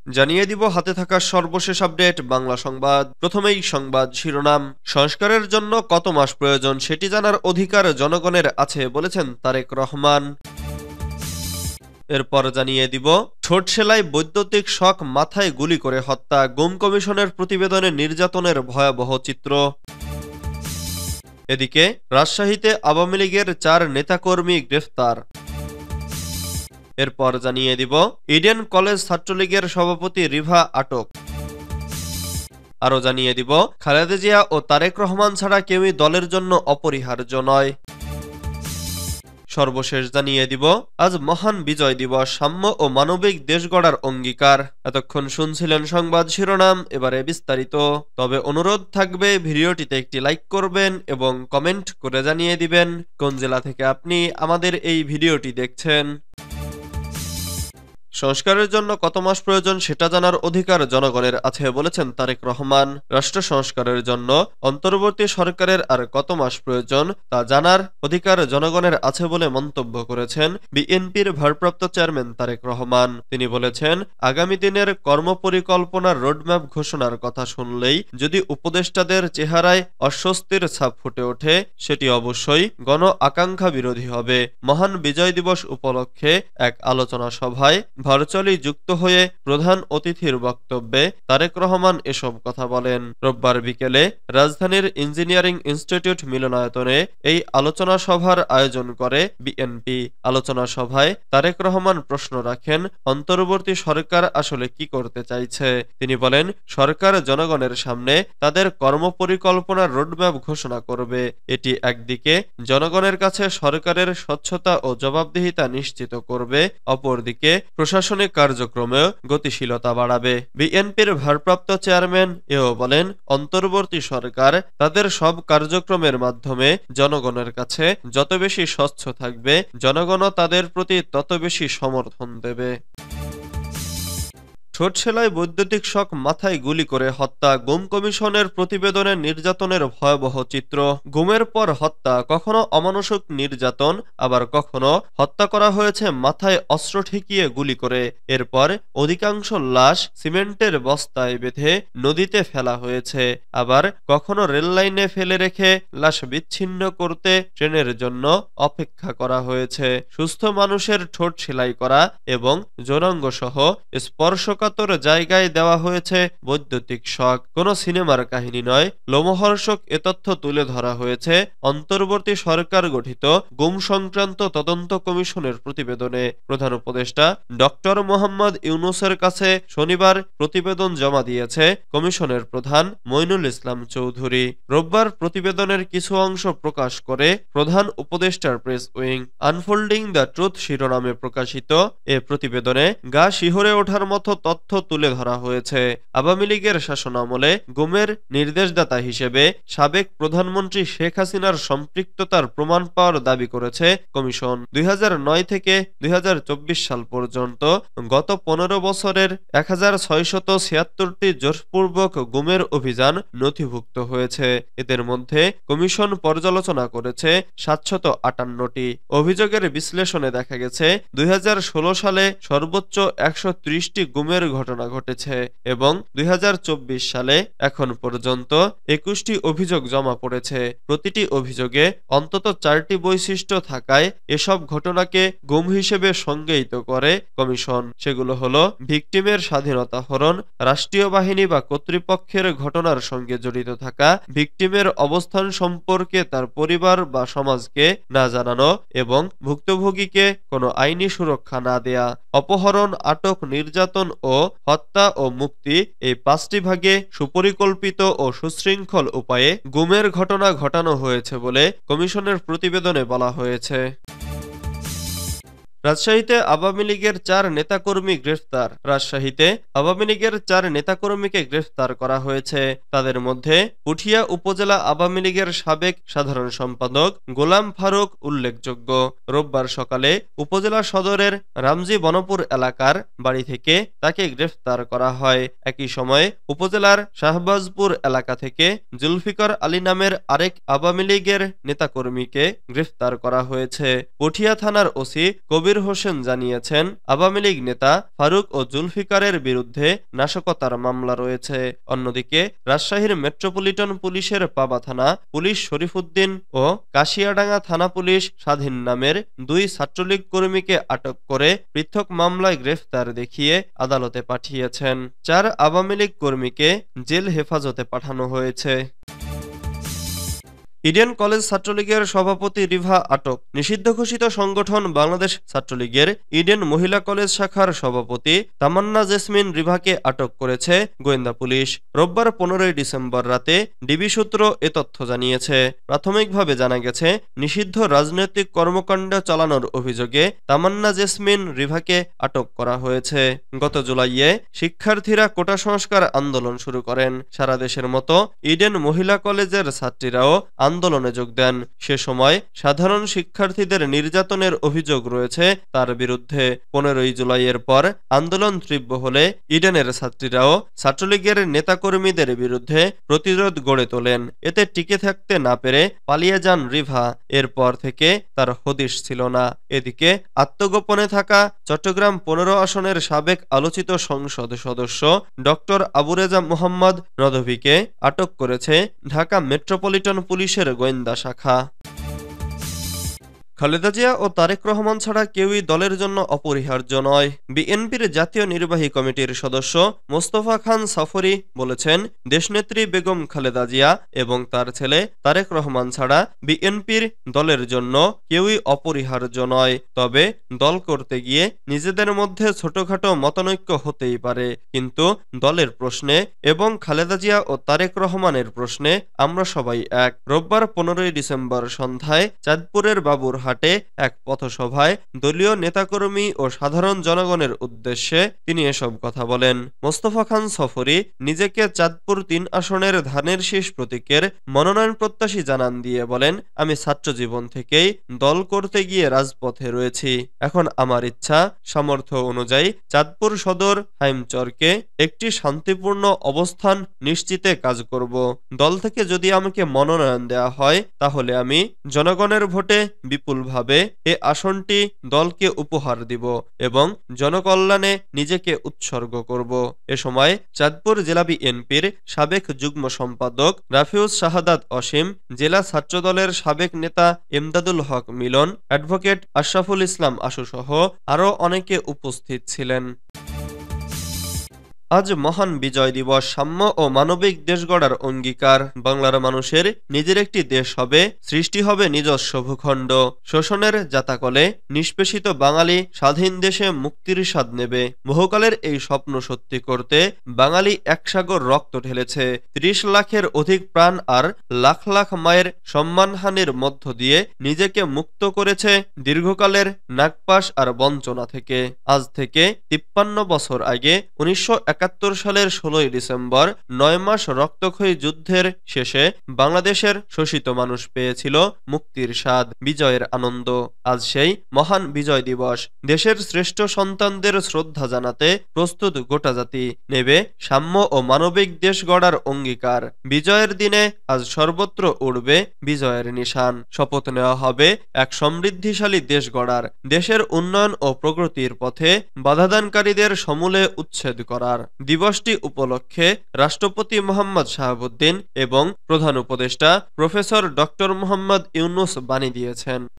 জানিয়ে দিব হাতে থাকা সর্বশেষ আপডেট বাংলা সংবাদ। প্রথমেই সংবাদ শিরোনাম। সংস্কারের জন্য কত মাস প্রয়োজন সেটি জানার অধিকার জনগণের আছে বলেছেন তারেক রহমান। এরপর জানিয়ে দিব ঠোঁট সেলাই বৈদ্যুতিক শক মাথায় গুলি করে হত্যা, গুম কমিশনের প্রতিবেদনে নির্যাতনের ভয়াবহ চিত্র। এদিকে রাজশাহীতে আওয়ামী লীগের 4 নেতাকর্মী গ্রেফতার। এরপর জানিয়ে দিব ইডেন কলেজ ছাত্রলীগের সভাপতি রিভা আটক। আরও জানিয়ে দিব খালেদা জিয়া ও তারেক রহমান ছাড়া কেউই দলের জন্য অপরিহার্য নয়। সর্বশেষ জানিয়ে দিব আজ মহান বিজয় দিবস, সাম্য ও মানবিক দেশ গড়ার অঙ্গীকার। এতক্ষণ শুনছিলেন সংবাদ শিরোনাম, এবারে বিস্তারিত। তবে অনুরোধ থাকবে ভিডিওটিতে একটি লাইক করবেন এবং কমেন্ট করে জানিয়ে দিবেন কোন জেলা থেকে আপনি আমাদের এই ভিডিওটি দেখছেন। সংস্কারের জন্য কত মাস প্রয়োজন সেটা জানার অধিকার জনগণের আছে বলেছেন তারেক রহমান। রাষ্ট্র সংস্কারের জন্য অন্তর্বর্তী সরকারের আর কত মাস প্রয়োজন তা জানার অধিকার জনগণের আছে বলে মন্তব্য করেছেন বিএনপির ভারপ্রাপ্ত চেয়ারম্যান তারেক রহমান। তিনি বলেছেন, আগামী দিনের কর্মপরিকল্পনার রোডম্যাপ ঘোষণার কথা শুনলেই যদি উপদেষ্টাদের চেহারায় অস্বস্তির ছাপ ফুটে ওঠে, সেটি অবশ্যই গণ আকাঙ্ক্ষা বিরোধী হবে। মহান বিজয় দিবস উপলক্ষে এক আলোচনা সভায় ভার্চুয়ালি যুক্ত হয়ে প্রধান অতিথির বক্তব্যে তারেক রহমান এসব কথা বলেন। রোববার বিকেলে রাজধানীর ইঞ্জিনিয়ারিং ইনস্টিটিউট মিলনায়তনে এই আলোচনা সভার আয়োজন করে বিএনপি। আলোচনা সভায় তারেক রহমান প্রশ্ন রাখেন, অন্তর্বর্তী সরকার আসলে কি করতে চাইছে। তিনি বলেন, সরকার জনগণের সামনে তাদের কর্মপরিকল্পনার রোডম্যাপ ঘোষণা করবে। এটি একদিকে জনগণের কাছে সরকারের স্বচ্ছতা ও জবাবদিহিতা নিশ্চিত করবে, অপরদিকে প্রশাসনিক কার্যক্রমেও গতিশীলতা বাড়াবে। বিএনপির ভারপ্রাপ্ত চেয়ারম্যান এও বলেন, অন্তর্বর্তী সরকার তাদের সব কার্যক্রমের মাধ্যমে জনগণের কাছে যত বেশি স্বচ্ছ থাকবে, জনগণও তাদের প্রতি তত বেশি সমর্থন দেবে। ঠোঁট সেলাই বৈদ্যুতিক শক মাথায় গুলি করে হত্যা, গুম কমিশনের প্রতিবেদনে নির্যাতনের ভয়াবহ চিত্র। গুমের পর হত্যা, কখনো অমানুষিক নির্যাতন, আবার কখনো হত্যা করা হয়েছে মাথায় অস্ত্র ঠেকিয়ে গুলি করে। এরপর অধিকাংশ লাশ সিমেন্টের বস্তায় বেঁধে নদীতে ফেলা হয়েছে, আবার কখনো রেললাইনে ফেলে রেখে লাশ বিচ্ছিন্ন করতে ট্রেনের জন্য অপেক্ষা করা হয়েছে। সুস্থ মানুষের ঠোঁট সেলাই করা এবং যৌনাঙ্গ সহ স্পর্শ জায়গায় দেওয়া হয়েছে বৈদ্যুতিক শক। কোন সিনেমার কাহিনী নয়, লোমহর্ষক এ তথ্য তুলে ধরা হয়েছে অন্তর্বর্তী সরকার গঠিত গুম সংক্রান্ত তদন্ত কমিশনের প্রতিবেদনে। প্রধান উপদেষ্টা ডক্টর মোহাম্মদ ইউনূসের কাছে শনিবার প্রতিবেদন জমা দিয়েছে কমিশনের প্রধান মইনুল ইসলাম চৌধুরী। রোববার প্রতিবেদনের কিছু অংশ প্রকাশ করে প্রধান উপদেষ্টার press wing. Unfolding the truth শিরোনামে প্রকাশিত এ প্রতিবেদনে গা শিহরে ওঠার মতো তথ্য তুলে ধরা হয়েছে। আওয়ামী লীগের শাসনামলে গুমের নির্দেশদাতা হিসেবে সাবেক প্রধানমন্ত্রী শেখ হাসিনার সম্পৃক্ততার প্রমাণ পাওয়ার দাবি করেছে কমিশন। 2009 থেকে 2024 সাল পর্যন্ত গত 15 বছরের 1676টি জোরপূর্বক গুমের অভিযান নথিভুক্ত হয়েছে। এদের মধ্যে কমিশন পর্যালোচনা করেছে 758টি। অভিযোগের বিশ্লেষণে দেখা গেছে 2016 সালে সর্বোচ্চ 130টি গুমের ঘটনা ঘটেছে এবং 2024 সালে এখন পর্যন্ত 21টি অভিযোগ জমা পড়েছে। প্রতিটি অভিযোগে অন্তত 4টি বৈশিষ্ট্য থাকায় এসব ঘটনাকে গুম হিসেবে সংজ্ঞায়িত করে কমিশন। সেগুলো হলো ভিকটিমের স্বাধীনতা হরণ, রাষ্ট্রীয় বাহিনী বা কর্তৃপক্ষের ঘটনার সঙ্গে জড়িত থাকা, ভিকটিমের অবস্থান সম্পর্কে তার পরিবার বা সমাজকে না জানানো এবং ভুক্তভোগীকে কোনো আইনি সুরক্ষা না দেয়া। অপহরণ, আটক, নির্যাতন ও হত্যা ও মুক্তি, এই 5টি ভাগে সুপরিকল্পিত ও সুশৃঙ্খল উপায়ে গুমের ঘটনা ঘটানো হয়েছে বলে কমিশনের প্রতিবেদনে বলা হয়েছে। রাজশাহীতে আওয়ামী লীগের 4 নেতাকর্মী গ্রেফতার। রাজশাহীতে আওয়ামী লীগের 4 নেতাকর্মীকে গ্রেফতার করা হয়েছে। তাদের মধ্যে পুঠিয়া উপজেলা আওয়ামী লীগের সাবেক সাধারণ সম্পাদক গোলাম ফারুক উল্লেখযোগ্য। রোববার সকালে উপজেলা সদরের রামজি বনপুর এলাকার বাড়ি থেকে তাকে গ্রেফতার করা হয়। একই সময়ে উপজেলার শাহবাজপুর এলাকা থেকে জুলফিকার আলী নামের আরেক আওয়ামী লীগের নেতাকর্মীকে গ্রেফতার করা হয়েছে। পুঠিয়া থানার ওসি কবির কবির হোসেন জানিয়েছেন, আওয়ামী লীগ নেতা ফারুক ও জুলফিকারের বিরুদ্ধে নাশকতার মামলা রয়েছে। অন্যদিকে রাজশাহীর মেট্রোপলিটন পুলিশের পাবা থানা পুলিশ শরীফুদ্দিন ও কাশিয়াডাঙ্গা থানা পুলিশ স্বাধীন নামের 2 ছাত্রলীগ কর্মীকে আটক করে পৃথক মামলায় গ্রেফতার দেখিয়ে আদালতে পাঠিয়েছেন। 4 আওয়ামী লীগ কর্মীকে জেল হেফাজতে পাঠানো হয়েছে। ইডেন কলেজ ছাত্রলীগের সভাপতি রিভা আটক। নিষিদ্ধ ঘোষিত সংগঠন বাংলাদেশ ছাত্রলীগের ইডেন মহিলা কলেজ শাখার সভাপতি তামান্না জেসমিন রিভাকে আটক করেছে গোয়েন্দা পুলিশ। রোববার 15 ডিসেম্বর রাতে ডিবি সূত্র এ তথ্য জানিয়েছে। প্রাথমিকভাবে জানা গেছে, নিষিদ্ধ রাজনৈতিক কর্মকাণ্ড চালানোর অভিযোগে তামান্না জেসমিন রিভাকে আটক করা হয়েছে। গত জুলাইয়ে শিক্ষার্থীরা কোটা সংস্কার আন্দোলন শুরু করেন। সারা দেশের মতো ইডেন মহিলা কলেজের ছাত্রীরাও আন্দোলনে যোগ দেন। সে সময় সাধারণ শিক্ষার্থীদের নির্যাতনের অভিযোগ রয়েছে তার বিরুদ্ধে। 15 জুলাইয়ের পর আন্দোলন তীব্র হলে ইডেনের ছাত্রীরাও ছাত্রলীগের নেতাকর্মীদের বিরুদ্ধে প্রতিরোধ গড়ে তোলেন। এতে টিকে থাকতে না পেরে পালিয়ে যান রিভা। এরপর থেকে তার হদিশ ছিল না। এদিকে আত্মগোপনে থাকা চট্টগ্রাম 15 আসনের সাবেক আলোচিত সংসদ সদস্য ডক্টর আবু রেজা মোহাম্মদ নদভীকে আটক করেছে ঢাকা মেট্রোপলিটন পুলিশের গোয়েন্দা শাখা। খালেদা জিয়া ও তারেক রহমান ছাড়া কেউই দলের জন্য অপরিহার্য নয়। বিএনপির জাতীয় নির্বাহী কমিটির সদস্য মোস্তফা খান সফরী বলেছেন, দেশনেত্রী বেগম খালেদা জিয়া এবং তার ছেলে তারেক রহমান ছাড়া বিএনপির দলের জন্য কেউই অপরিহার্য নয়। তবে দল করতে গিয়ে নিজেদের মধ্যে ছোটখাটো মতানৈক্য হতেই পারে, কিন্তু দলের প্রশ্নে এবং খালেদা জিয়া ও তারেক রহমানের প্রশ্নে আমরা সবাই এক। রোববার 15 ডিসেম্বর সন্ধ্যায় চাঁদপুরের বাবুরহাটে এক পথসভায় দলীয় নেতাকর্মী ও সাধারণ জনগণের উদ্দেশ্যে তিনি এসব কথা বলেন। মোস্তফা খান সফরী নিজেকে চাঁদপুর 3 আসনের ধানের শীষ প্রতীকের মনোনয়ন প্রত্যাশী জানান দিয়ে বলেন, আমি ছাত্র জীবন থেকেই দল করতে গিয়ে রাজপথে রয়েছি। এখন আমার ইচ্ছা সামর্থ্য অনুযায়ী চাঁদপুর সদর হাইমচরকে একটি শান্তিপূর্ণ অবস্থান নিশ্চিতে কাজ করব। দল থেকে যদি আমাকে মনোনয়ন দেওয়া হয় তাহলে আমি জনগণের ভোটে বিপুলভাবে এ আসনটি দলকে উপহার দিব এবং জনকল্যাণে নিজেকে উৎসর্গ করব। এ সময় চাঁদপুর জেলা বিএনপির সাবেক যুগ্ম সম্পাদক রাফিউজ শাহাদাত অসীম, জেলা ছাত্রদলের সাবেক নেতা এমদাদুল হক মিলন, অ্যাডভোকেট আশরাফুল ইসলাম আশু সহ আরও অনেকে উপস্থিত ছিলেন। আজ মহান বিজয় দিবস। সাম্য ও মানবিক দেশ গড়ার অঙ্গীকার। বাংলার মানুষের নিজের একটি দেশ হবে, সৃষ্টি হবে নিজস্ব ভূখণ্ড। শোষণের জাতাকলে নিষ্পেষিত বাঙালি স্বাধীন দেশে মুক্তির স্বাদ নেবে। বহুকালের এই স্বপ্ন সত্যি করতে বাঙালি একসাগর রক্ত ঢেলেছে। 30 লাখের অধিক প্রাণ আর লাখ লাখ মায়ের সম্মানহানির মধ্য দিয়ে নিজেকে মুক্ত করেছে দীর্ঘকালের নাগপাশ আর বঞ্চনা থেকে। আজ থেকে 53 বছর আগে 1971 সালের 16 ডিসেম্বর 9 মাস রক্তক্ষয়ী যুদ্ধের শেষে বাংলাদেশের শোষিত মানুষ পেয়েছিল মুক্তির স্বাদ, বিজয়ের আনন্দ। আজ সেই মহান বিজয় দিবস। দেশের শ্রেষ্ঠ সন্তানদের শ্রদ্ধা জানাতে প্রস্তুত গোটা জাতি। নেবে সাম্য ও মানবিক দেশ গড়ার অঙ্গীকার। বিজয়ের দিনে আজ সর্বত্র উড়বে বিজয়ের নিশান। শপথ নেওয়া হবে এক সমৃদ্ধিশালী দেশ গড়ার, দেশের উন্নয়ন ও প্রগতির পথে বাধাদানকারীদের সমূলে উচ্ছেদ করার। দিবসটি উপলক্ষে রাষ্ট্রপতি মোহাম্মদ শাহাবুদ্দিন এবং প্রধান উপদেষ্টা প্রফেসর ডক্টর মোহাম্মদ ইউনূস বাণী দিয়েছেন।